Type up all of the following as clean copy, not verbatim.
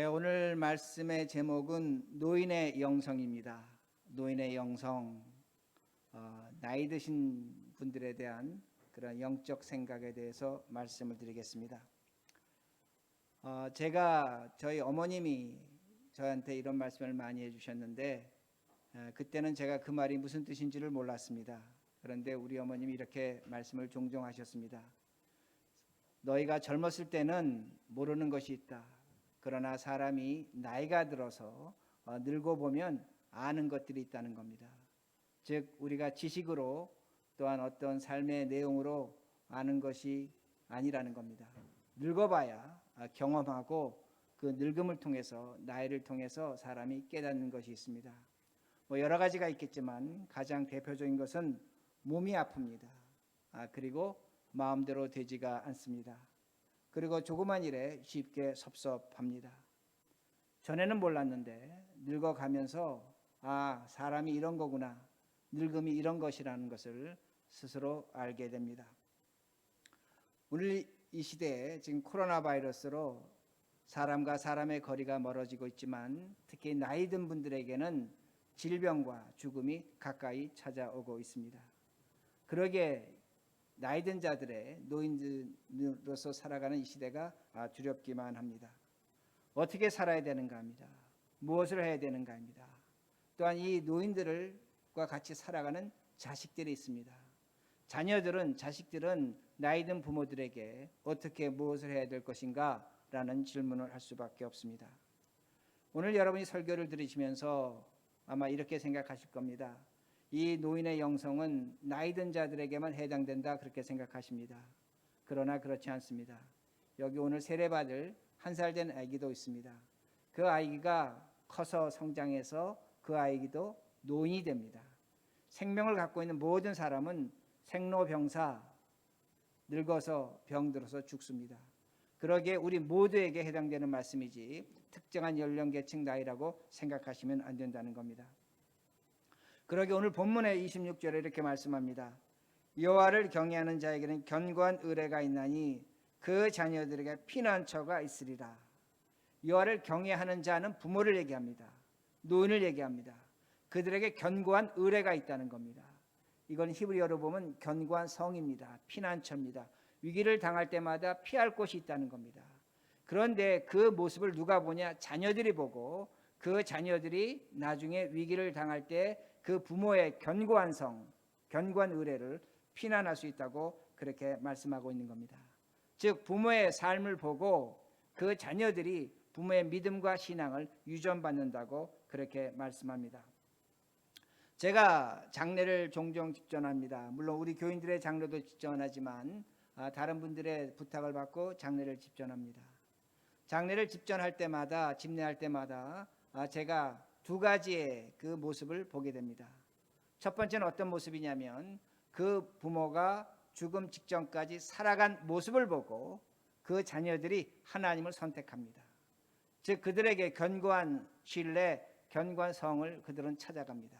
오늘 말씀의 제목은 노인의 영성입니다. 노인의 영성, 나이 드신 분들에 대한 그런 영적 생각에 대해서 말씀을 드리겠습니다. 제가 저희 어머님이 저한테 이런 말씀을 많이 해주셨는데 그때는 제가 그 말이 무슨 뜻인지를 몰랐습니다. 그런데 우리 어머님이 이렇게 말씀을 종종 하셨습니다. 너희가 젊었을 때는 모르는 것이 있다. 그러나 사람이 나이가 들어서 늙어 보면 아는 것들이 있다는 겁니다. 즉 우리가 지식으로 또한 어떤 삶의 내용으로 아는 것이 아니라는 겁니다. 늙어봐야 경험하고 그 늙음을 통해서 나이를 통해서 사람이 깨닫는 것이 있습니다. 여러 가지가 있겠지만 가장 대표적인 것은 몸이 아픕니다. 그리고 마음대로 되지가 않습니다. 그리고 조그만 일에 쉽게 섭섭합니다. 전에는 몰랐는데 늙어가면서 사람이 이런 거구나, 늙음이 이런 것이라는 것을 스스로 알게 됩니다. 오늘 이 시대에 지금 코로나 바이러스로 사람과 사람의 거리가 멀어지고 있지만 특히 나이 든 분들에게는 질병과 죽음이 가까이 찾아오고 있습니다. 그러기에 나이 든 자들의 노인으로서 살아가는 이 시대가 두렵기만 합니다. 어떻게 살아야 되는가 합니다. 무엇을 해야 되는가 합니다. 또한 이 노인들과 같이 살아가는 자식들이 있습니다. 자식들은 나이 든 부모들에게 어떻게 무엇을 해야 될 것인가 라는 질문을 할 수밖에 없습니다. 오늘 여러분이 설교를 들으시면서 아마 이렇게 생각하실 겁니다. 이 노인의 영성은 나이 든 자들에게만 해당된다 그렇게 생각하십니다. 그러나 그렇지 않습니다. 여기 오늘 세례받을 1살 된 아기도 있습니다. 그 아이가 커서 성장해서 그 아이도 노인이 됩니다. 생명을 갖고 있는 모든 사람은 생로병사, 늙어서 병들어서 죽습니다. 그러기에 우리 모두에게 해당되는 말씀이지 특정한 연령계층 나이라고 생각하시면 안 된다는 겁니다. 그러기 오늘 본문의 26절에 이렇게 말씀합니다. 여호와를 경외하는 자에게는 견고한 의뢰가 있나니 그 자녀들에게 피난처가 있으리라. 여호와를 경외하는 자는 부모를 얘기합니다. 노인을 얘기합니다. 그들에게 견고한 의뢰가 있다는 겁니다. 이건 히브리어로 보면 견고한 성입니다. 피난처입니다. 위기를 당할 때마다 피할 곳이 있다는 겁니다. 그런데 그 모습을 누가 보냐? 자녀들이 보고 그 자녀들이 나중에 위기를 당할 때 그 부모의 견고한 성, 견고한 의뢰를 피난할 수 있다고 그렇게 말씀하고 있는 겁니다. 즉 부모의 삶을 보고 그 자녀들이 부모의 믿음과 신앙을 유전받는다고 그렇게 말씀합니다. 제가 장례를 종종 집전합니다. 물론 우리 교인들의 장례도 집전하지만 다른 분들의 부탁을 받고 장례를 집전합니다. 장례를 집전할 때마다 집례할 때마다 제가 두 가지의 그 모습을 보게 됩니다. 첫 번째는 어떤 모습이냐면 그 부모가 죽음 직전까지 살아간 모습을 보고 그 자녀들이 하나님을 선택합니다. 즉 그들에게 견고한 신뢰, 견고한 성을 그들은 찾아갑니다.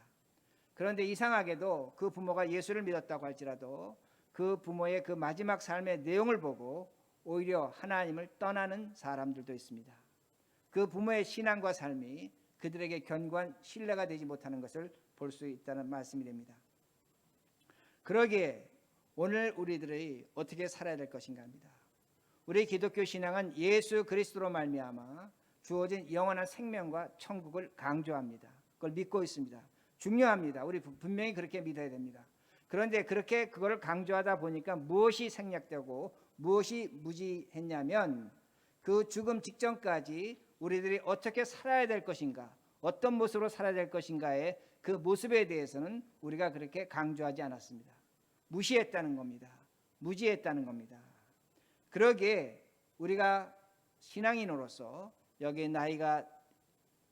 그런데 이상하게도 그 부모가 예수를 믿었다고 할지라도 그 부모의 그 마지막 삶의 내용을 보고 오히려 하나님을 떠나는 사람들도 있습니다. 그 부모의 신앙과 삶이 그들에게 견고한 신뢰가 되지 못하는 것을 볼 수 있다는 말씀이 됩니다. 그러기에 오늘 우리들이 어떻게 살아야 될 것인가 합니다. 우리 기독교 신앙은 예수 그리스도로 말미암아 주어진 영원한 생명과 천국을 강조합니다. 그걸 믿고 있습니다. 중요합니다. 우리 분명히 그렇게 믿어야 됩니다. 그런데 그렇게 그걸 강조하다 보니까 무엇이 생략되고 무엇이 무지했냐면 그 죽음 직전까지 우리들이 어떻게 살아야 될 것인가, 어떤 모습으로 살아야 될 것인가의 그 모습에 대해서는 우리가 그렇게 강조하지 않았습니다. 무시했다는 겁니다. 무지했다는 겁니다. 그러기에 우리가 신앙인으로서 여기에 나이가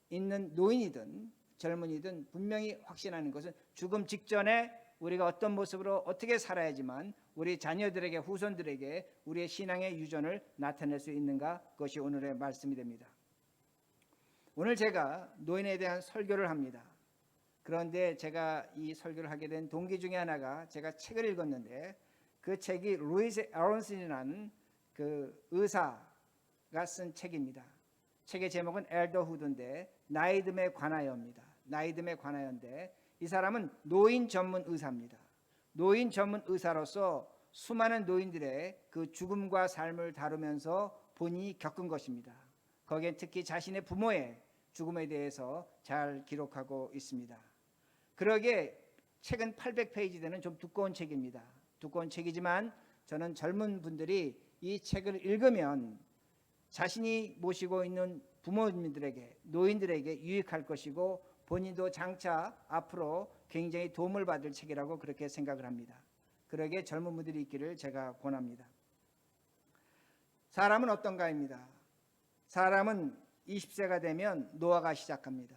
있는 노인이든 젊은이든 분명히 확신하는 것은 죽음 직전에 우리가 어떤 모습으로 어떻게 살아야지만 우리 자녀들에게 후손들에게 우리의 신앙의 유전을 나타낼 수 있는가, 그것이 오늘의 말씀이 됩니다. 오늘 제가 노인에 대한 설교를 합니다. 그런데 제가 이 설교를 하게 된 동기 중에 하나가 제가 책을 읽었는데 그 책이 루이스 아론슨이라는 그 의사가 쓴 책입니다. 책의 제목은 엘더후드인데 나이듦에 관하여입니다. 나이듦에 관하여인데 이 사람은 노인 전문 의사입니다. 노인 전문 의사로서 수많은 노인들의 그 죽음과 삶을 다루면서 본인이 겪은 것입니다. 거기에 특히 자신의 부모의 죽음에 대해서 잘 기록하고 있습니다. 그러기에 책은 800페이지 되는 좀 두꺼운 책입니다. 두꺼운 책이지만 저는 젊은 분들이 이 책을 읽으면 자신이 모시고 있는 부모님들에게, 노인들에게 유익할 것이고 본인도 장차 앞으로 굉장히 도움을 받을 책이라고 그렇게 생각을 합니다. 그러기에 젊은 분들이 있기를 제가 권합니다. 사람은 어떤가입니다. 사람은 20세가 되면 노화가 시작합니다.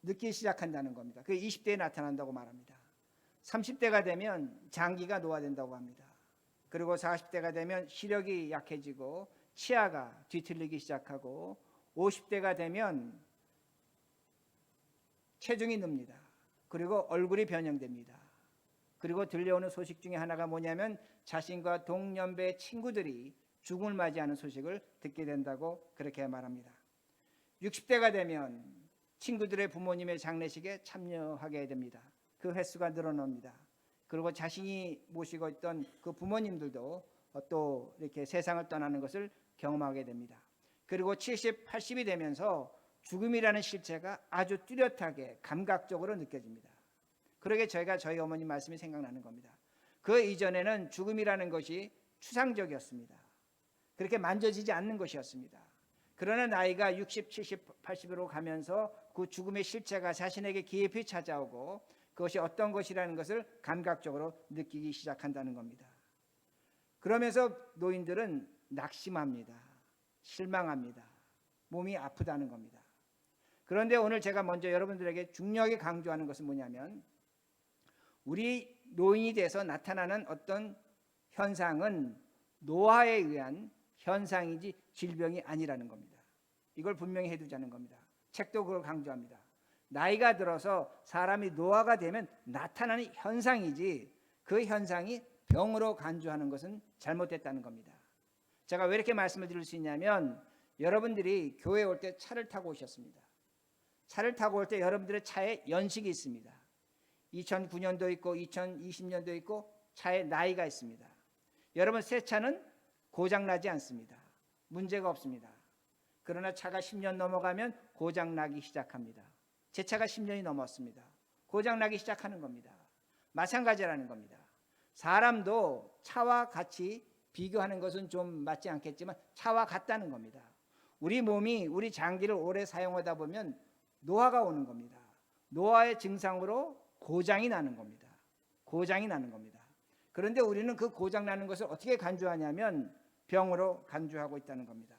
늦기 시작한다는 겁니다. 그게 20대에 나타난다고 말합니다. 30대가 되면 장기가 노화된다고 합니다. 그리고 40대가 되면 시력이 약해지고 치아가 뒤틀리기 시작하고 50대가 되면 체중이 늡니다. 그리고 얼굴이 변형됩니다. 그리고 들려오는 소식 중에 하나가 뭐냐면 자신과 동년배 친구들이 죽음을 맞이하는 소식을 듣게 된다고 그렇게 말합니다. 60대가 되면 친구들의 부모님의 장례식에 참여하게 됩니다. 그 횟수가 늘어납니다. 그리고 자신이 모시고 있던 그 부모님들도 또 이렇게 세상을 떠나는 것을 경험하게 됩니다. 그리고 70, 80이 되면서 죽음이라는 실체가 아주 뚜렷하게 감각적으로 느껴집니다. 그러게 저희 어머니 말씀이 생각나는 겁니다. 그 이전에는 죽음이라는 것이 추상적이었습니다. 그렇게 만져지지 않는 것이었습니다. 그러나 나이가 60, 70, 80으로 가면서 그 죽음의 실체가 자신에게 깊이 찾아오고 그것이 어떤 것이라는 것을 감각적으로 느끼기 시작한다는 겁니다. 그러면서 노인들은 낙심합니다. 실망합니다. 몸이 아프다는 겁니다. 그런데 오늘 제가 먼저 여러분들에게 중요하게 강조하는 것은 뭐냐면 우리 노인이 돼서 나타나는 어떤 현상은 노화에 의한 현상이지 질병이 아니라는 겁니다. 이걸 분명히 해두자는 겁니다. 책도 그걸 강조합니다. 나이가 들어서 사람이 노화가 되면 나타나는 현상이지 그 현상이 병으로 간주하는 것은 잘못됐다는 겁니다. 제가 왜 이렇게 말씀을 드릴 수 있냐면 여러분들이 교회에 올 때 차를 타고 오셨습니다. 차를 타고 올 때 여러분들의 차에 연식이 있습니다. 2009년도 있고 2020년도 있고 차에 나이가 있습니다. 여러분 새 차는 고장나지 않습니다. 문제가 없습니다. 그러나 차가 10년 넘어가면 고장나기 시작합니다. 제 차가 10년이 넘었습니다. 고장나기 시작하는 겁니다. 마찬가지라는 겁니다. 사람도 차와 같이 비교하는 것은 좀 맞지 않겠지만 차와 같다는 겁니다. 우리 몸이 우리 장기를 오래 사용하다 보면 노화가 오는 겁니다. 노화의 증상으로 고장이 나는 겁니다. 고장이 나는 겁니다. 그런데 우리는 그 고장 나는 것을 어떻게 간주하냐면 병으로 간주하고 있다는 겁니다.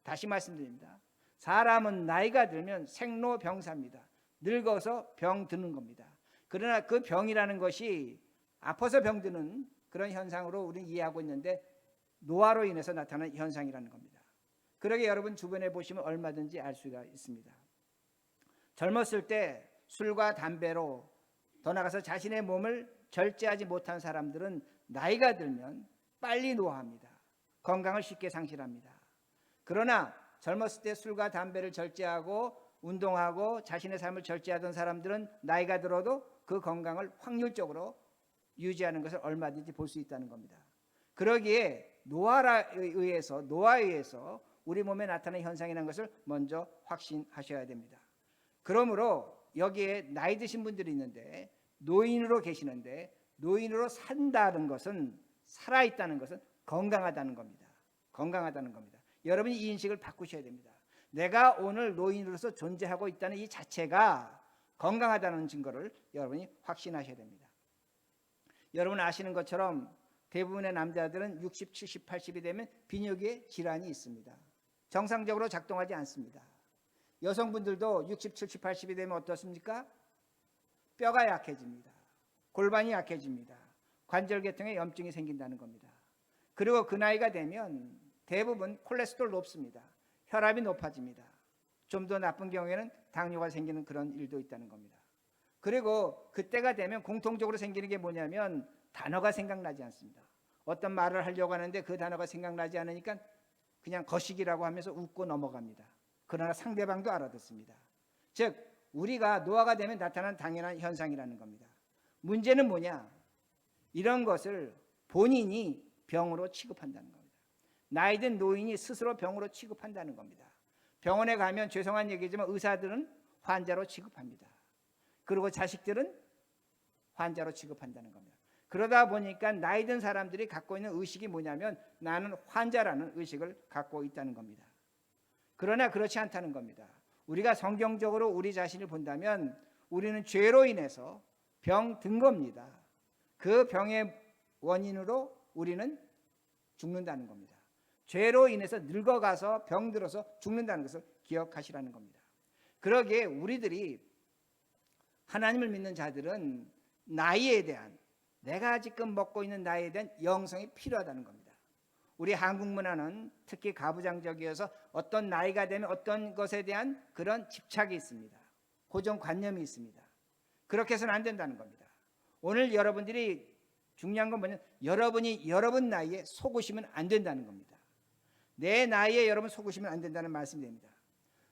다시 말씀드립니다. 사람은 나이가 들면 생로병사입니다. 늙어서 병 드는 겁니다. 그러나 그 병이라는 것이 아파서 병드는 그런 현상으로 우리는 이해하고 있는데 노화로 인해서 나타나는 현상이라는 겁니다. 그러게 여러분 주변에 보시면 얼마든지 알 수가 있습니다. 젊었을 때 술과 담배로 더 나아가서 자신의 몸을 절제하지 못한 사람들은 나이가 들면 빨리 노화합니다. 건강을 쉽게 상실합니다. 그러나 젊었을 때 술과 담배를 절제하고 운동하고 자신의 삶을 절제하던 사람들은 나이가 들어도 그 건강을 확률적으로 유지하는 것을 얼마든지 볼 수 있다는 겁니다. 그러기에 노화에 의해서 우리 몸에 나타나는 현상이라는 것을 먼저 확신하셔야 됩니다. 그러므로 여기에 나이 드신 분들이 있는데 노인으로 계시는데 노인으로 산다는 것은 살아있다는 것은 건강하다는 겁니다. 건강하다는 겁니다. 여러분이 이 인식을 바꾸셔야 됩니다. 내가 오늘 노인으로서 존재하고 있다는 이 자체가 건강하다는 증거를 여러분이 확신하셔야 됩니다. 여러분 아시는 것처럼 대부분의 남자들은 60, 70, 80이 되면 비뇨기에 질환이 있습니다. 정상적으로 작동하지 않습니다. 여성분들도 60, 70, 80이 되면 어떻습니까? 뼈가 약해집니다. 골반이 약해집니다. 관절계통에 염증이 생긴다는 겁니다. 그리고 그 나이가 되면 대부분 콜레스테롤 높습니다. 혈압이 높아집니다. 좀 더 나쁜 경우에는 당뇨가 생기는 그런 일도 있다는 겁니다. 그리고 그때가 되면 공통적으로 생기는 게 뭐냐면 단어가 생각나지 않습니다. 어떤 말을 하려고 하는데 그 단어가 생각나지 않으니까 그냥 거시기라고 하면서 웃고 넘어갑니다. 그러나 상대방도 알아듣습니다. 즉 우리가 노화가 되면 나타나는 당연한 현상이라는 겁니다. 문제는 뭐냐? 이런 것을 본인이 병으로 취급한다는 겁니다. 나이든 노인이 스스로 병으로 취급한다는 겁니다. 병원에 가면 죄송한 얘기지만 의사들은 환자로 취급합니다. 그리고 자식들은 환자로 취급한다는 겁니다. 그러다 보니까 나이 든 사람들이 갖고 있는 의식이 뭐냐면 나는 환자라는 의식을 갖고 있다는 겁니다. 그러나 그렇지 않다는 겁니다. 우리가 성경적으로 우리 자신을 본다면 우리는 죄로 인해서 병든 겁니다. 그 병의 원인으로 우리는 죽는다는 겁니다. 죄로 인해서 늙어가서 병들어서 죽는다는 것을 기억하시라는 겁니다. 그러기에 우리들이 하나님을 믿는 자들은 나이에 대한, 내가 지금 먹고 있는 나이에 대한 영성이 필요하다는 겁니다. 우리 한국 문화는 특히 가부장적이어서 어떤 나이가 되면 어떤 것에 대한 그런 집착이 있습니다. 고정관념이 있습니다. 그렇게 해서는 안 된다는 겁니다. 오늘 여러분들이 중요한 건 뭐냐면 여러분이 여러분 나이에 속으시면 안 된다는 겁니다. 내 나이에 여러분 속으시면 안 된다는 말씀이 됩니다.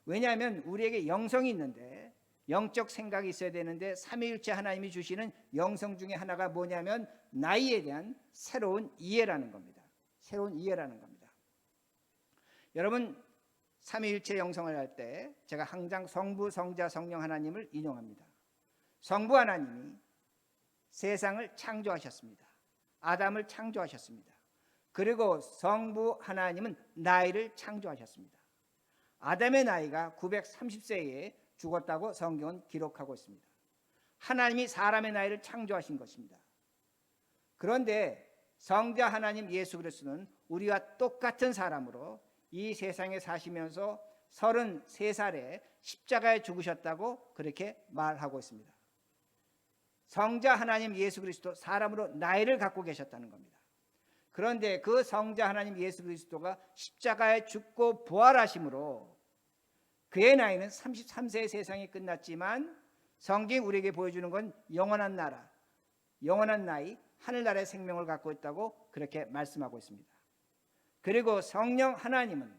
왜냐하면 우리에게 영성이 있는데 영적 생각이 있어야 되는데 삼위일체 하나님이 주시는 영성 중에 하나가 뭐냐면 나이에 대한 새로운 이해라는 겁니다. 새로운 이해라는 겁니다. 여러분 삼위일체 영성을 할 때 제가 항상 성부, 성자, 성령 하나님을 인용합니다. 성부 하나님이 세상을 창조하셨습니다. 아담을 창조하셨습니다. 그리고 성부 하나님은 나이를 창조하셨습니다. 아담의 나이가 930세에 죽었다고 성경은 기록하고 있습니다. 하나님이 사람의 나이를 창조하신 것입니다. 그런데 성자 하나님 예수 그리스도는 우리와 똑같은 사람으로 이 세상에 사시면서 33살에 십자가에 죽으셨다고 그렇게 말하고 있습니다. 성자 하나님 예수 그리스도 사람으로 나이를 갖고 계셨다는 겁니다. 그런데 그 성자 하나님 예수 그리스도가 십자가에 죽고 부활하심으로 그의 나이는 33세의 세상이 끝났지만 성경이 우리에게 보여주는 건 영원한 나라, 영원한 나이, 하늘나라의 생명을 갖고 있다고 그렇게 말씀하고 있습니다. 그리고 성령 하나님은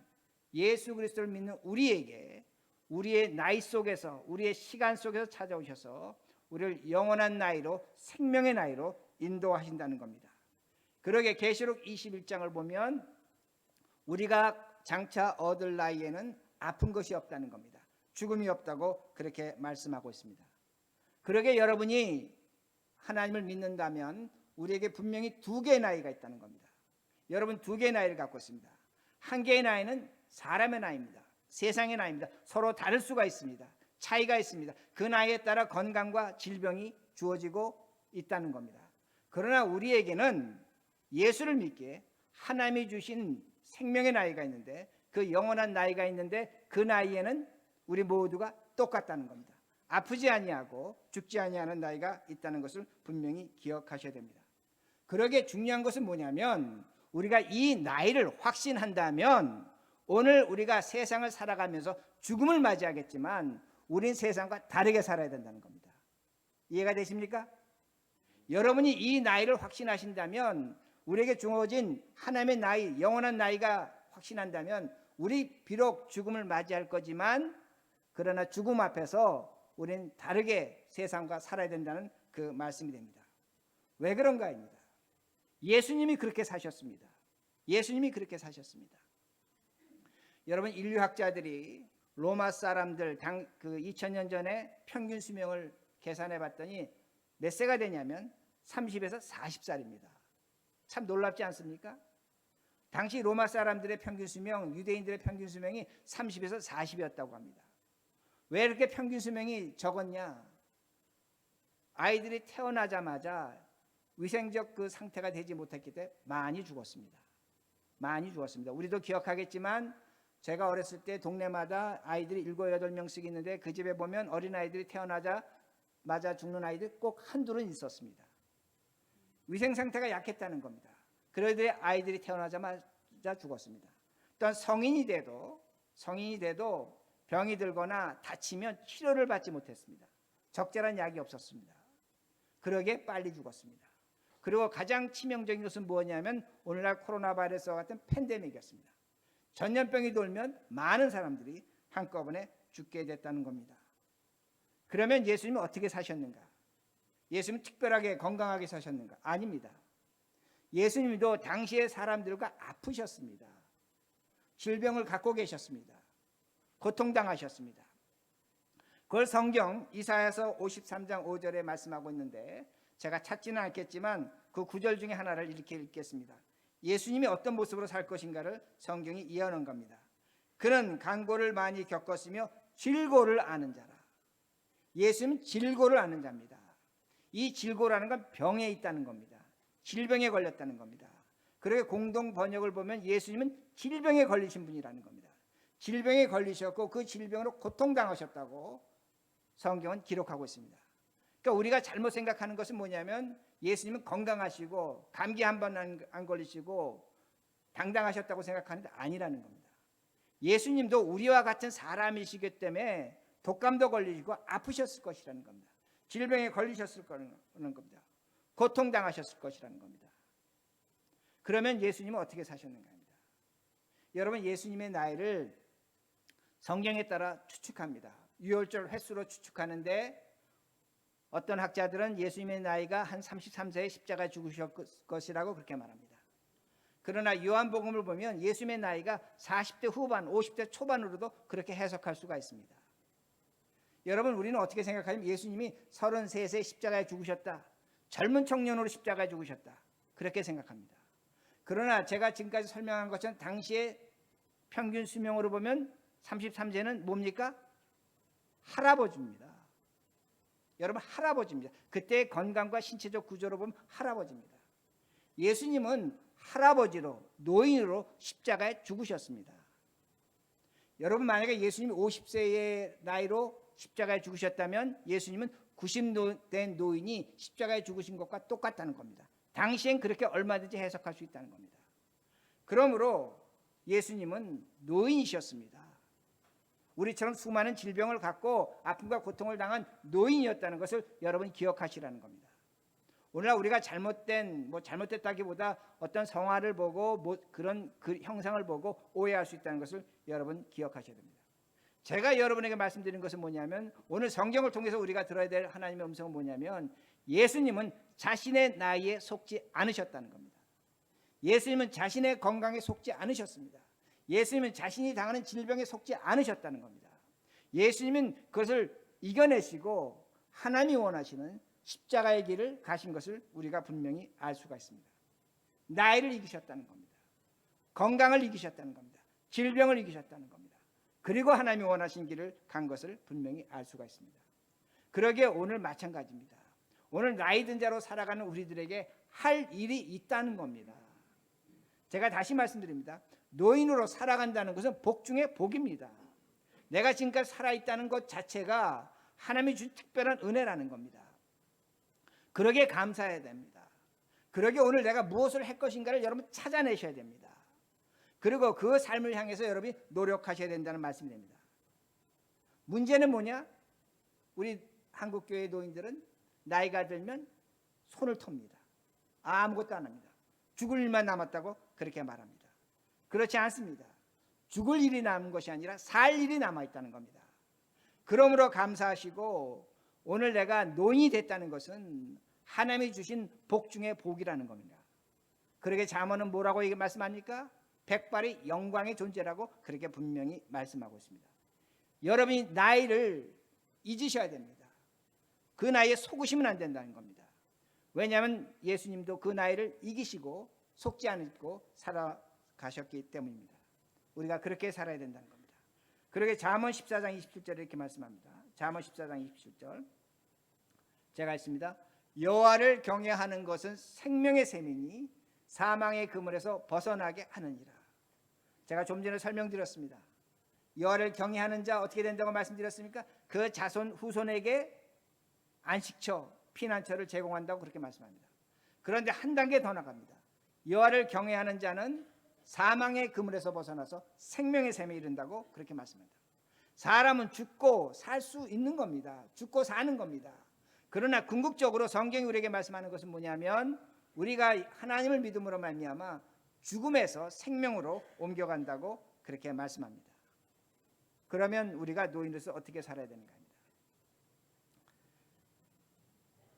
예수 그리스도를 믿는 우리에게 우리의 나이 속에서, 우리의 시간 속에서 찾아오셔서 우리를 영원한 나이로, 생명의 나이로 인도하신다는 겁니다. 그러게 계시록 21장을 보면 우리가 장차 얻을 나이에는 아픈 것이 없다는 겁니다. 죽음이 없다고 그렇게 말씀하고 있습니다. 그러게 여러분이 하나님을 믿는다면 우리에게 분명히 두 개의 나이가 있다는 겁니다. 여러분 두 개의 나이를 갖고 있습니다. 한 개의 나이는 사람의 나이입니다. 세상의 나이입니다. 서로 다를 수가 있습니다. 차이가 있습니다. 그 나이에 따라 건강과 질병이 주어지고 있다는 겁니다. 그러나 우리에게는 예수를 믿기에 하나님이 주신 생명의 나이가 있는데 그 영원한 나이가 있는데 그 나이에는 우리 모두가 똑같다는 겁니다. 아프지 아니하고 죽지 아니하는 나이가 있다는 것을 분명히 기억하셔야 됩니다. 그러게 중요한 것은 뭐냐면 우리가 이 나이를 확신한다면 오늘 우리가 세상을 살아가면서 죽음을 맞이하겠지만 우린 세상과 다르게 살아야 된다는 겁니다. 이해가 되십니까? 여러분이 이 나이를 확신하신다면 우리에게 주어진 하나님의 나이, 영원한 나이가 확신한다면 우리 비록 죽음을 맞이할 거지만 그러나 죽음 앞에서 우리는 다르게 세상과 살아야 된다는 그 말씀이 됩니다. 왜 그런가입니다. 예수님이 그렇게 사셨습니다. 예수님이 그렇게 사셨습니다. 여러분 인류학자들이 로마 사람들 그 2000년 전에 평균 수명을 계산해 봤더니 몇 세가 되냐면 30에서 40살입니다. 참 놀랍지 않습니까? 당시 로마 사람들의 평균 수명, 유대인들의 평균 수명이 30에서 40이었다고 합니다. 왜 이렇게 평균 수명이 적었냐? 아이들이 태어나자마자 위생적 그 상태가 되지 못했기 때문에 많이 죽었습니다. 많이 죽었습니다. 우리도 기억하겠지만 제가 어렸을 때 동네마다 아이들이 7, 8명씩 있는데 그 집에 보면 어린아이들이 태어나자마자 죽는 아이들 꼭 한둘은 있었습니다. 위생 상태가 약했다는 겁니다. 그러더니 아이들이 태어나자마자 죽었습니다. 또한 성인이 돼도 병이 들거나 다치면 치료를 받지 못했습니다. 적절한 약이 없었습니다. 그러게 빨리 죽었습니다. 그리고 가장 치명적인 것은 뭐냐면 오늘날 코로나 바이러스와 같은 팬데믹이었습니다. 전염병이 돌면 많은 사람들이 한꺼번에 죽게 됐다는 겁니다. 그러면 예수님은 어떻게 사셨는가? 예수님은 특별하게 건강하게 사셨는가? 아닙니다. 예수님도 당시의 사람들과 아프셨습니다. 질병을 갖고 계셨습니다. 고통당하셨습니다. 그걸 성경 이사야서 53장 5절에 말씀하고 있는데 제가 찾지는 않겠지만 그 구절 중에 하나를 이렇게 읽겠습니다. 예수님이 어떤 모습으로 살 것인가를 성경이 이해하는 겁니다. 그는 간고를 많이 겪었으며 질고를 아는 자라. 예수님은 질고를 아는 자입니다. 이 질고라는 건 병에 있다는 겁니다. 질병에 걸렸다는 겁니다. 그렇게 공동 번역을 보면 예수님은 질병에 걸리신 분이라는 겁니다. 질병에 걸리셨고 그 질병으로 고통당하셨다고 성경은 기록하고 있습니다. 그러니까 우리가 잘못 생각하는 것은 뭐냐면 예수님은 건강하시고 감기 한 번 안 걸리시고 당당하셨다고 생각하는데 아니라는 겁니다. 예수님도 우리와 같은 사람이시기 때문에 독감도 걸리시고 아프셨을 것이라는 겁니다. 질병에 걸리셨을 거라는 겁니다. 고통당하셨을 것이라는 겁니다. 그러면 예수님은 어떻게 사셨는가 합니다. 여러분, 예수님의 나이를 성경에 따라 추측합니다. 유월절 횟수로 추측하는데 어떤 학자들은 예수님의 나이가 한 33세에 십자가에 죽으셨을 것이라고 그렇게 말합니다. 그러나 요한복음을 보면 예수님의 나이가 40대 후반, 50대 초반으로도 그렇게 해석할 수가 있습니다. 여러분, 우리는 어떻게 생각하냐면 예수님이 33세에 십자가에 죽으셨다. 젊은 청년으로 십자가에 죽으셨다. 그렇게 생각합니다. 그러나 제가 지금까지 설명한 것처럼 당시의 평균 수명으로 보면 33세는 뭡니까? 할아버지입니다. 여러분, 할아버지입니다. 그때의 건강과 신체적 구조로 보면 할아버지입니다. 예수님은 할아버지로, 노인으로 십자가에 죽으셨습니다. 여러분, 만약에 예수님이 50세의 나이로 십자가에 죽으셨다면 예수님은 90된 노인이 십자가에 죽으신 것과 똑같다는 겁니다. 당시엔 그렇게 얼마든지 해석할 수 있다는 겁니다. 그러므로 예수님은 노인이셨습니다. 우리처럼 수많은 질병을 갖고 아픔과 고통을 당한 노인이었다는 것을 여러분이 기억하시라는 겁니다. 오늘날 우리가 잘못됐다기보다 어떤 성화를 보고 그런 그 형상을 보고 오해할 수 있다는 것을 여러분 기억하셔야 됩니다. 제가 여러분에게 말씀드린 것은 뭐냐면 오늘 성경을 통해서 우리가 들어야 될 하나님의 음성은 뭐냐면 예수님은 자신의 나이에 속지 않으셨다는 겁니다. 예수님은 자신의 건강에 속지 않으셨습니다. 예수님은 자신이 당하는 질병에 속지 않으셨다는 겁니다. 예수님은 그것을 이겨내시고 하나님이 원하시는 십자가의 길을 가신 것을 우리가 분명히 알 수가 있습니다. 나이를 이기셨다는 겁니다. 건강을 이기셨다는 겁니다. 질병을 이기셨다는 겁니다. 그리고 하나님이 원하신 길을 간 것을 분명히 알 수가 있습니다. 그러기에 오늘 마찬가지입니다. 오늘 나이 든 자로 살아가는 우리들에게 할 일이 있다는 겁니다. 제가 다시 말씀드립니다. 노인으로 살아간다는 것은 복 중에 복입니다. 내가 지금까지 살아있다는 것 자체가 하나님이 준 특별한 은혜라는 겁니다. 그러기에 감사해야 됩니다. 그러기에 오늘 내가 무엇을 할 것인가를 여러분 찾아내셔야 됩니다. 그리고 그 삶을 향해서 여러분이 노력하셔야 된다는 말씀이 됩니다. 문제는 뭐냐? 우리 한국교회 노인들은 나이가 들면 손을 텁니다. 아무것도 안 합니다. 죽을 일만 남았다고 그렇게 말합니다. 그렇지 않습니다. 죽을 일이 남은 것이 아니라 살 일이 남아있다는 겁니다. 그러므로 감사하시고 오늘 내가 노인이 됐다는 것은 하나님이 주신 복 중에 복이라는 겁니다. 그러게 잠언은 뭐라고 말씀합니까? 백발이 영광의 존재라고 그렇게 분명히 말씀하고 있습니다. 여러분이 나이를 잊으셔야 됩니다. 그 나이에 속으시면 안 된다는 겁니다. 왜냐하면 예수님도 그 나이를 이기시고 속지 않고 살아가셨기 때문입니다. 우리가 그렇게 살아야 된다는 겁니다. 그러게 잠언 14장 27절에 이렇게 말씀합니다. 잠언 14장 27절 제가 읽습니다. 여호와를 경외하는 것은 생명의 셈이니 사망의 그물에서 벗어나게 하느니라. 제가 좀 전에 설명드렸습니다. 여호와를 경외하는 자 어떻게 된다고 말씀드렸습니까? 그 자손 후손에게 안식처, 피난처를 제공한다고 그렇게 말씀합니다. 그런데 한 단계 더 나갑니다. 여호와를 경외하는 자는 사망의 그물에서 벗어나서 생명의 셈에 이른다고 그렇게 말씀합니다. 사람은 죽고 살 수 있는 겁니다. 죽고 사는 겁니다. 그러나 궁극적으로 성경이 우리에게 말씀하는 것은 뭐냐면 우리가 하나님을 믿음으로 말미암아 죽음에서 생명으로 옮겨간다고 그렇게 말씀합니다. 그러면 우리가 노인으로서 어떻게 살아야 되는가 합니다.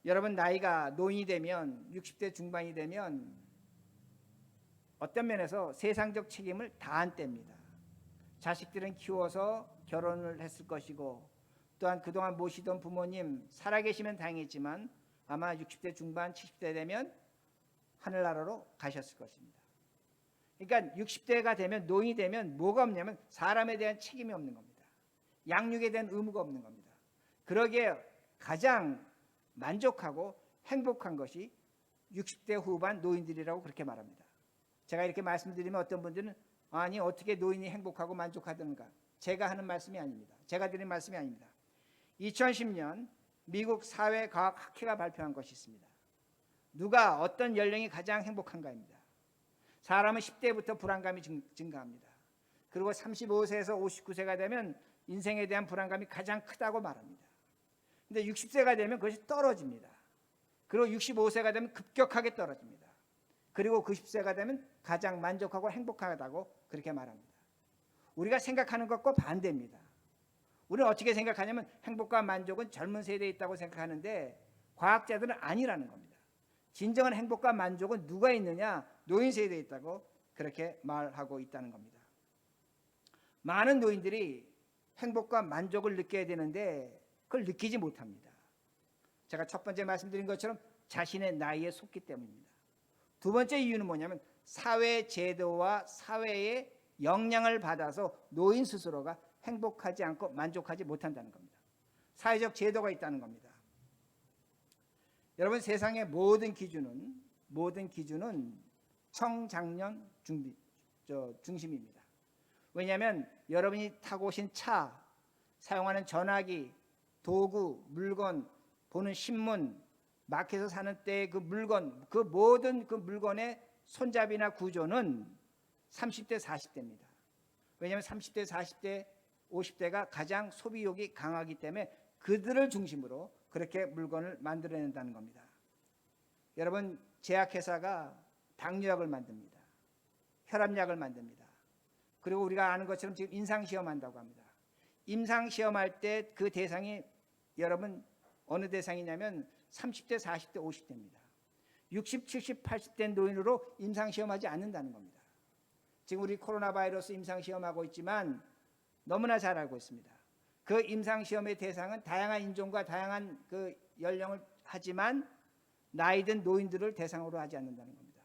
여러분, 나이가 노인이 되면 60대 중반이 되면 어떤 면에서 세상적 책임을 다한 때입니다. 자식들은 키워서 결혼을 했을 것이고, 또한 그동안 모시던 부모님 살아계시면 다행이지만 아마 60대 중반 70대 되면 하늘나라로 가셨을 것입니다. 그러니까 60대가 되면, 노인이 되면 뭐가 없냐면 사람에 대한 책임이 없는 겁니다. 양육에 대한 의무가 없는 겁니다. 그러기에 가장 만족하고 행복한 것이 60대 후반 노인들이라고 그렇게 말합니다. 제가 이렇게 말씀드리면 어떤 분들은 아니 어떻게 노인이 행복하고 만족하던가, 제가 하는 말씀이 아닙니다. 제가 드린 말씀이 아닙니다. 2010년 미국 사회과학학회가 발표한 것이 있습니다. 누가 어떤 연령이 가장 행복한가입니다. 사람은 10대부터 불안감이 증가합니다. 그리고 35세에서 59세가 되면 인생에 대한 불안감이 가장 크다고 말합니다. 근데 60세가 되면 그것이 떨어집니다. 그리고 65세가 되면 급격하게 떨어집니다. 그리고 90세가 되면 가장 만족하고 행복하다고 그렇게 말합니다. 우리가 생각하는 것과 반대입니다. 우리는 어떻게 생각하냐면 행복과 만족은 젊은 세대에 있다고 생각하는데 과학자들은 아니라는 겁니다. 진정한 행복과 만족은 누가 있느냐? 노인 세대에 있다고 그렇게 말하고 있다는 겁니다. 많은 노인들이 행복과 만족을 느껴야 되는데 그걸 느끼지 못합니다. 제가 첫 번째 말씀드린 것처럼 자신의 나이에 속기 때문입니다. 두 번째 이유는 뭐냐면 사회 제도와 사회의 영향을 받아서 노인 스스로가 행복하지 않고 만족하지 못한다는 겁니다. 사회적 제도가 있다는 겁니다. 여러분, 세상의 모든 기준은 청장년 중심입니다. 왜냐하면 여러분이 타고 오신 차, 사용하는 전화기, 도구, 물건, 보는 신문, 마켓에서 사는 때의 그 물건, 그 모든 그 물건의 손잡이나 구조는 30대, 40대입니다. 왜냐하면 30대, 40대, 50대가 가장 소비욕이 강하기 때문에 그들을 중심으로 그렇게 물건을 만들어낸다는 겁니다. 여러분, 제약회사가 당뇨약을 만듭니다. 혈압약을 만듭니다. 그리고 우리가 아는 것처럼 지금 임상시험한다고 합니다. 임상시험할 때 그 대상이 여러분 어느 대상이냐면 30대, 40대, 50대입니다. 60, 70, 80대 노인으로 임상시험하지 않는다는 겁니다. 지금 우리 코로나 바이러스 임상시험하고 있지만 너무나 잘 알고 있습니다. 그 임상시험의 대상은 다양한 인종과 다양한 그 연령을 하지만 나이든 노인들을 대상으로 하지 않는다는 겁니다.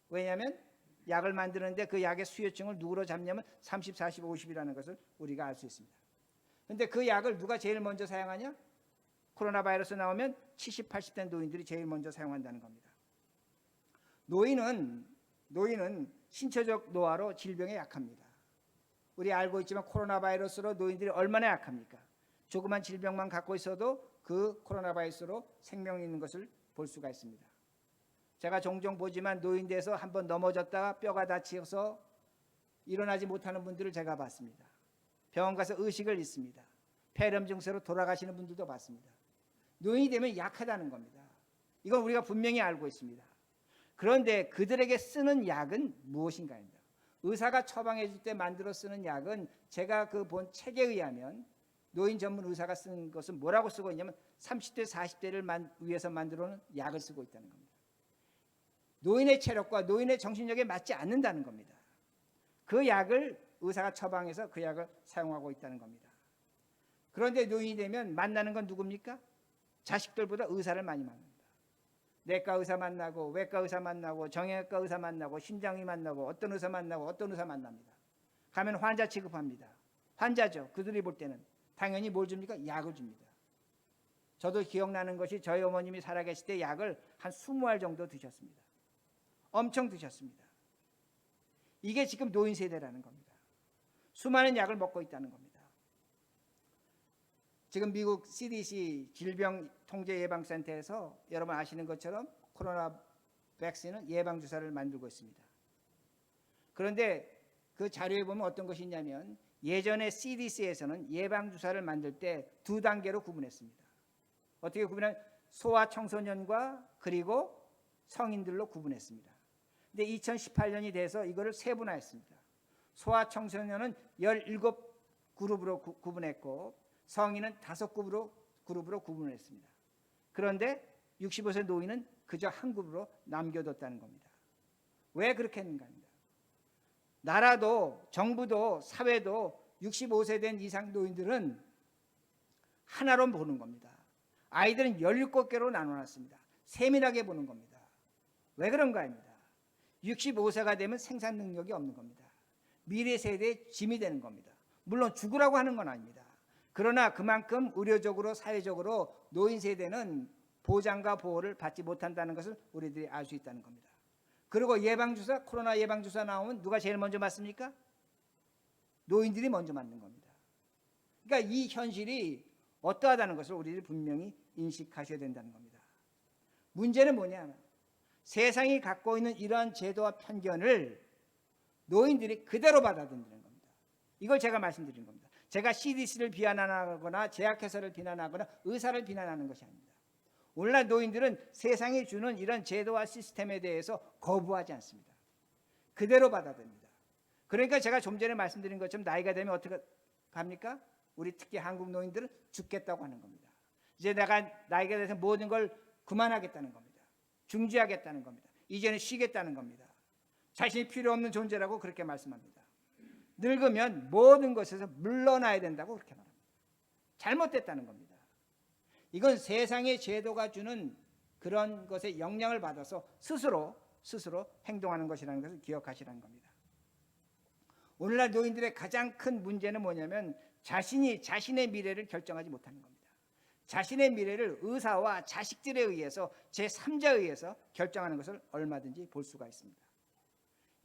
왜냐하면 약을 만드는데 그 약의 수요층을 누구로 잡냐면 30, 40, 50이라는 것을 우리가 알 수 있습니다. 그런데 그 약을 누가 제일 먼저 사용하냐? 코로나 바이러스 나오면 70, 80대 노인들이 제일 먼저 사용한다는 겁니다. 노인은 신체적 노화로 질병에 약합니다. 우리 알고 있지만 코로나 바이러스로 노인들이 얼마나 약합니까? 조그만 질병만 갖고 있어도 그 코로나 바이러스로 생명이 있는 것을 볼 수가 있습니다. 제가 종종 보지만 노인대에서 한번 넘어졌다가 뼈가 다쳐서 일어나지 못하는 분들을 제가 봤습니다. 병원 가서 의식을 잃습니다. 폐렴 증세로 돌아가시는 분들도 봤습니다. 노인이 되면 약하다는 겁니다. 이건 우리가 분명히 알고 있습니다. 그런데 그들에게 쓰는 약은 무엇인가입니다. 의사가 처방해 줄 때 만들어 쓰는 약은 제가 그 본 책에 의하면 노인 전문 의사가 쓰는 것은 뭐라고 쓰고 있냐면 30대 40대를 위해서 만들어 놓은 약을 쓰고 있다는 겁니다. 노인의 체력과 노인의 정신력에 맞지 않는다는 겁니다. 그 약을 의사가 처방해서 그 약을 사용하고 있다는 겁니다. 그런데 노인이 되면 만나는 건 누굽니까? 자식들보다 의사를 많이 만납니다. 내과 의사 만나고 외과 의사 만나고 정형외과 의사 만나고 심장의 만나고 어떤 의사 만나고 어떤 의사 만납니다. 가면 환자 취급합니다. 환자죠. 그들이 볼 때는 당연히 뭘 줍니까? 약을 줍니다. 저도 기억나는 것이 저희 어머님이 살아계실 때 약을 한 20알 정도 드셨습니다. 엄청 드셨습니다. 이게 지금 노인 세대라는 겁니다. 수많은 약을 먹고 있다는 겁니다. 지금 미국 CDC 질병통제예방센터에서 여러분 아시는 것처럼 코로나 백신은 예방주사를 만들고 있습니다. 그런데 그 자료에 보면 어떤 것이 있냐면 예전에 CDC에서는 예방주사를 만들 때 두 단계로 구분했습니다. 어떻게 구분하면 소아청소년과 그리고 성인들로 구분했습니다. 근데 2018년이 돼서 이거를 세분화했습니다. 소아청소년은 17그룹으로 구분했고 성인은 5그룹으로 구분을 했습니다. 그런데 65세 노인은 그저 한 그룹으로 남겨뒀다는 겁니다. 왜 그렇게 했는가 합니다. 나라도 정부도 사회도 65세 된 이상 노인들은 하나로 보는 겁니다. 아이들은 17개로 나눠놨습니다. 세밀하게 보는 겁니다. 왜 그런가 합니다. 65세가 되면 생산 능력이 없는 겁니다. 미래 세대의 짐이 되는 겁니다. 물론 죽으라고 하는 건 아닙니다. 그러나 그만큼 의료적으로 사회적으로 노인 세대는 보장과 보호를 받지 못한다는 것을 우리들이 알 수 있다는 겁니다. 그리고 예방주사, 코로나 예방주사 나오면 누가 제일 먼저 맞습니까? 노인들이 먼저 맞는 겁니다. 그러니까 이 현실이 어떠하다는 것을 우리들이 분명히 인식하셔야 된다는 겁니다. 문제는 뭐냐? 세상이 갖고 있는 이러한 제도와 편견을 노인들이 그대로 받아들이는 겁니다. 이걸 제가 말씀드린 겁니다. 제가 CDC를 비난하거나 제약회사를 비난하거나 의사를 비난하는 것이 아닙니다. 오늘날 노인들은 세상이 주는 이런 제도와 시스템에 대해서 거부하지 않습니다. 그대로 받아들입니다. 그러니까 제가 좀 전에 말씀드린 것처럼 나이가 되면 어떻게 합니까? 우리 특히 한국 노인들은 죽겠다고 하는 겁니다. 이제 내가 나이가 돼서 모든 걸 그만하겠다는 겁니다. 중지하겠다는 겁니다. 이제는 쉬겠다는 겁니다. 자신이 필요 없는 존재라고 그렇게 말씀합니다. 늙으면 모든 것에서 물러나야 된다고 그렇게 말합니다. 잘못됐다는 겁니다. 이건 세상의 제도가 주는 그런 것에 영향을 받아서 스스로 행동하는 것이라는 것을 기억하시라는 겁니다. 오늘날 노인들의 가장 큰 문제는 뭐냐면 자신이 자신의 미래를 결정하지 못하는 겁니다. 자신의 미래를 의사와 자식들에 의해서 제3자에 의해서 결정하는 것을 얼마든지 볼 수가 있습니다.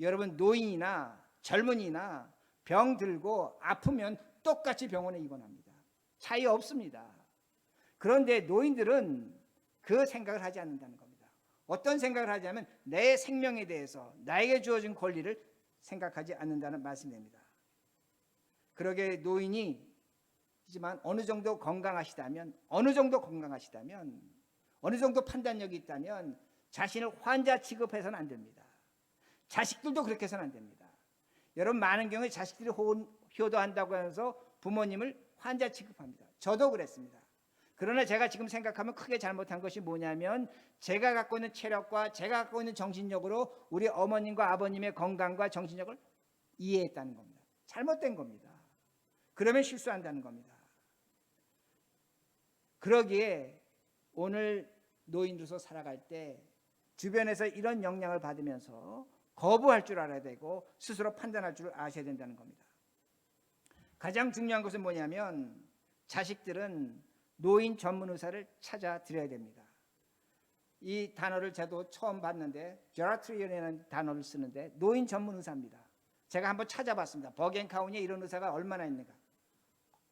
여러분 노인이나 젊은이나 병 들고 아프면 똑같이 병원에 입원합니다. 차이 없습니다. 그런데 노인들은 그 생각을 하지 않는다는 겁니다. 어떤 생각을 하냐면 내 생명에 대해서 나에게 주어진 권리를 생각하지 않는다는 말씀입니다. 그러게 노인이지만 어느 정도 건강하시다면 어느 정도 판단력이 있다면 자신을 환자 취급해서는 안 됩니다. 자식들도 그렇게 해서는 안 됩니다. 여러분 많은 경우에 자식들이 효도한다고 해서 부모님을 환자 취급합니다. 저도 그랬습니다. 그러나 제가 지금 생각하면 크게 잘못한 것이 뭐냐면 제가 갖고 있는 체력과 제가 갖고 있는 정신력으로 우리 어머님과 아버님의 건강과 정신력을 이해했다는 겁니다. 잘못된 겁니다. 그러면 실수한다는 겁니다. 그러기에 오늘 노인으로서 살아갈 때 주변에서 이런 영향을 받으면서 거부할 줄 알아야 되고 스스로 판단할 줄 아셔야 된다는 겁니다. 가장 중요한 것은 뭐냐면 자식들은 노인 전문 의사를 찾아드려야 됩니다. 이 단어를 저도 처음 봤는데 제라트리언이라는 단어를 쓰는데 노인 전문 의사입니다. 제가 한번 찾아봤습니다. 버겐카운에 이런 의사가 얼마나 있는가?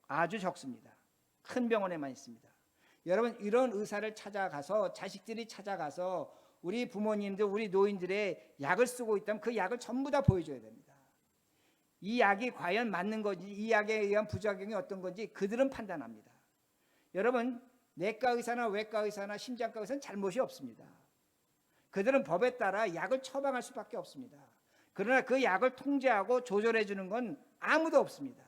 아주 적습니다. 큰 병원에만 있습니다. 여러분 이런 의사를 찾아가서 자식들이 찾아가서 우리 부모님들 우리 노인들의 약을 쓰고 있다면 그 약을 전부 다 보여줘야 됩니다. 이 약이 과연 맞는 건지 이 약에 의한 부작용이 어떤 건지 그들은 판단합니다. 여러분 내과 의사나 외과 의사나 심장과 의사는 잘못이 없습니다. 그들은 법에 따라 약을 처방할 수밖에 없습니다. 그러나 그 약을 통제하고 조절해 주는 건 아무도 없습니다.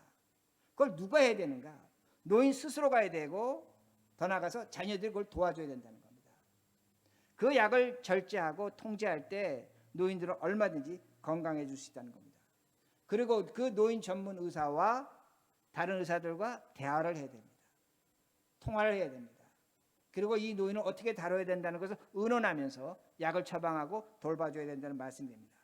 그걸 누가 해야 되는가? 노인 스스로가 해야 되고 더 나아가서 자녀들이 그걸 도와줘야 된다는 겁니다. 그 약을 절제하고 통제할 때 노인들은 얼마든지 건강해질 수 있다는 겁니다. 그리고 그 노인 전문 의사와 다른 의사들과 대화를 해야 됩니다. 통화를 해야 됩니다. 그리고 이 노인을 어떻게 다뤄야 된다는 것을 의논하면서 약을 처방하고 돌봐줘야 된다는 말씀입니다.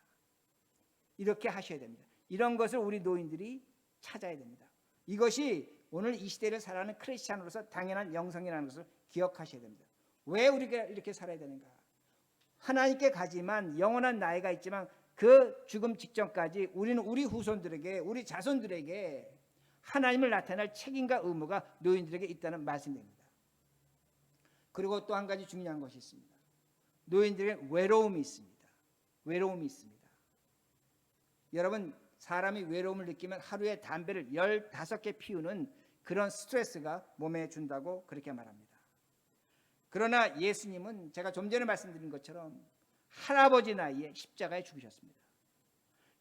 이렇게 하셔야 됩니다. 이런 것을 우리 노인들이 찾아야 됩니다. 이것이 오늘 이 시대를 살아가는 크리스찬으로서 당연한 영성이라는 것을 기억하셔야 됩니다. 왜 우리가 이렇게 살아야 되는가? 하나님께 가지만 영원한 나이가 있지만 그 죽음 직전까지 우리는 우리 후손들에게 우리 자손들에게 하나님을 나타낼 책임과 의무가 노인들에게 있다는 말씀입니다. 그리고 또 한 가지 중요한 것이 있습니다. 노인들에게 외로움이 있습니다. 외로움이 있습니다. 여러분 사람이 외로움을 느끼면 하루에 담배를 15개 피우는 그런 스트레스가 몸에 준다고 그렇게 말합니다. 그러나 예수님은 제가 좀 전에 말씀드린 것처럼 할아버지 나이에 십자가에 죽으셨습니다.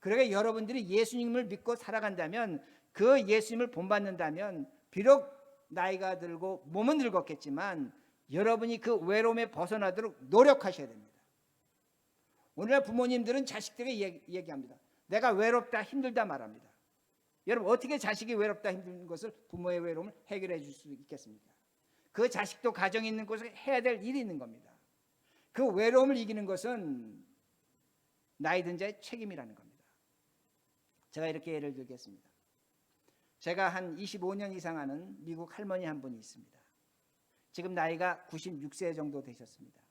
그러니까 여러분들이 예수님을 믿고 살아간다면, 그 예수님을 본받는다면, 비록 나이가 들고 몸은 늙었겠지만 여러분이 그 외로움에 벗어나도록 노력하셔야 됩니다. 오늘날 부모님들은 자식들에게 얘기합니다. 내가 외롭다 힘들다 말합니다. 여러분, 어떻게 자식이 외롭다 힘든 것을, 부모의 외로움을 해결해 줄 수 있겠습니까? 그 자식도 가정이 있는 곳에 해야 될 일이 있는 겁니다. 그 외로움을 이기는 것은 나이 든 자의 책임이라는 겁니다. 제가 이렇게 예를 들겠습니다. 제가 한 25년 이상 아는 미국 할머니 한 분이 있습니다. 지금 나이가 96세 정도 되셨습니다.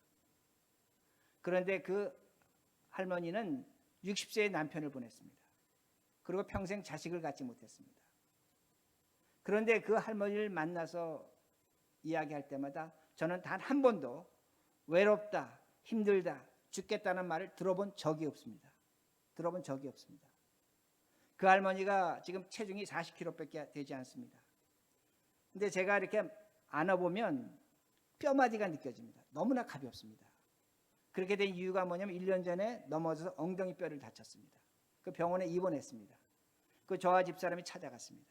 그런데 그 할머니는 60세의 남편을 보냈습니다. 그리고 평생 자식을 갖지 못했습니다. 그런데 그 할머니를 만나서 이야기할 때마다 저는 단 한 번도 외롭다, 힘들다, 죽겠다는 말을 들어본 적이 없습니다. 들어본 적이 없습니다. 그 할머니가 지금 체중이 40kg밖에 되지 않습니다. 근데 제가 이렇게 안아보면 뼈마디가 느껴집니다. 너무나 가볍습니다. 그렇게 된 이유가 뭐냐면 1년 전에 넘어져서 엉덩이 뼈를 다쳤습니다. 그 병원에 입원했습니다. 그 저와 집사람이 찾아갔습니다.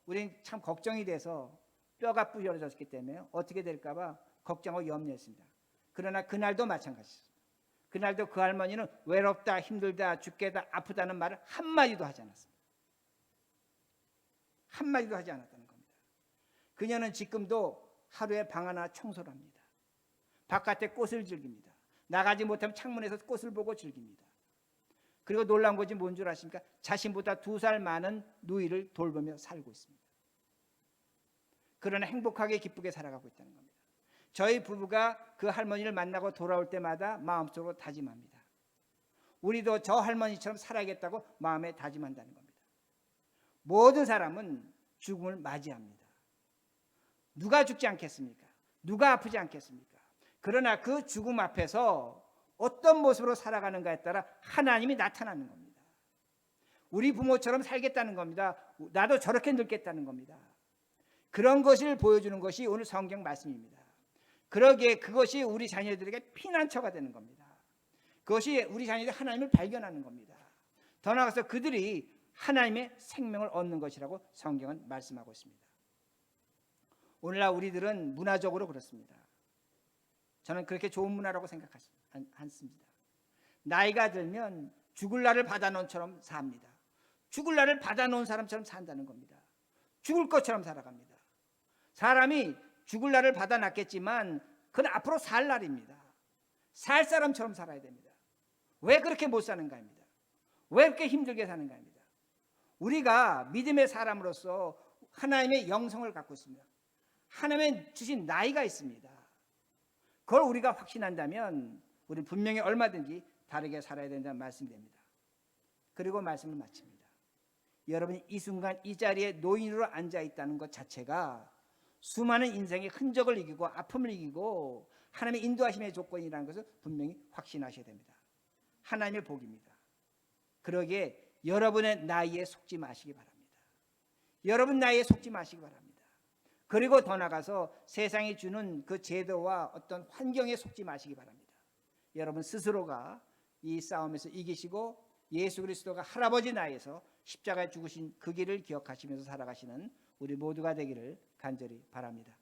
우리는 참 걱정이 돼서 뼈가 부러졌기 때문에 어떻게 될까 봐 걱정하고 염려했습니다. 그러나 그날도 마찬가지였습니다. 그날도 그 할머니는 외롭다, 힘들다, 죽겠다, 아프다는 말을 한마디도 하지 않았습니다. 한마디도 하지 않았다는 겁니다. 그녀는 지금도 하루에 방 하나 청소를 합니다. 바깥에 꽃을 즐깁니다. 나가지 못하면 창문에서 꽃을 보고 즐깁니다. 그리고 놀라운 것이 뭔 줄 아십니까? 자신보다 2살 많은 누이를 돌보며 살고 있습니다. 그러나 행복하게 기쁘게 살아가고 있다는 겁니다. 저희 부부가 그 할머니를 만나고 돌아올 때마다 마음속으로 다짐합니다. 우리도 저 할머니처럼 살아야겠다고 마음에 다짐한다는 겁니다. 모든 사람은 죽음을 맞이합니다. 누가 죽지 않겠습니까? 누가 아프지 않겠습니까? 그러나 그 죽음 앞에서 어떤 모습으로 살아가는가에 따라 하나님이 나타나는 겁니다. 우리 부모처럼 살겠다는 겁니다. 나도 저렇게 늙겠다는 겁니다. 그런 것을 보여주는 것이 오늘 성경 말씀입니다. 그러기에 그것이 우리 자녀들에게 피난처가 되는 겁니다. 그것이 우리 자녀들이 하나님을 발견하는 겁니다. 더 나아가서 그들이 하나님의 생명을 얻는 것이라고 성경은 말씀하고 있습니다. 오늘날 우리들은 문화적으로 그렇습니다. 저는 그렇게 좋은 문화라고 생각하지 않습니다. 나이가 들면 죽을 날을 받아놓은 처럼 삽니다. 죽을 날을 받아놓은 사람처럼 산다는 겁니다. 죽을 것처럼 살아갑니다. 사람이 죽을 날을 받아놨겠지만 그건 앞으로 살 날입니다. 살 사람처럼 살아야 됩니다. 왜 그렇게 못 사는가입니다. 왜 그렇게 힘들게 사는가입니다. 우리가 믿음의 사람으로서 하나님의 영성을 갖고 있습니다. 하나님의 주신 나이가 있습니다. 그걸 우리가 확신한다면 우리는 분명히 얼마든지 다르게 살아야 된다는 말씀입니다. 그리고 말씀을 마칩니다. 여러분이 이 순간 이 자리에 노인으로 앉아있다는 것 자체가 수많은 인생의 흔적을 이기고 아픔을 이기고 하나님의 인도하심의 조건이라는 것을 분명히 확신하셔야 됩니다. 하나님의 복입니다. 그러기에 여러분의 나이에 속지 마시기 바랍니다. 여러분 나이에 속지 마시기 바랍니다. 그리고 더 나가서 세상이 주는 그 제도와 어떤 환경에 속지 마시기 바랍니다. 여러분 스스로가 이 싸움에서 이기시고 예수 그리스도가 할아버지 나이에서 십자가에 죽으신 그 길을 기억하시면서 살아가시는 우리 모두가 되기를 간절히 바랍니다.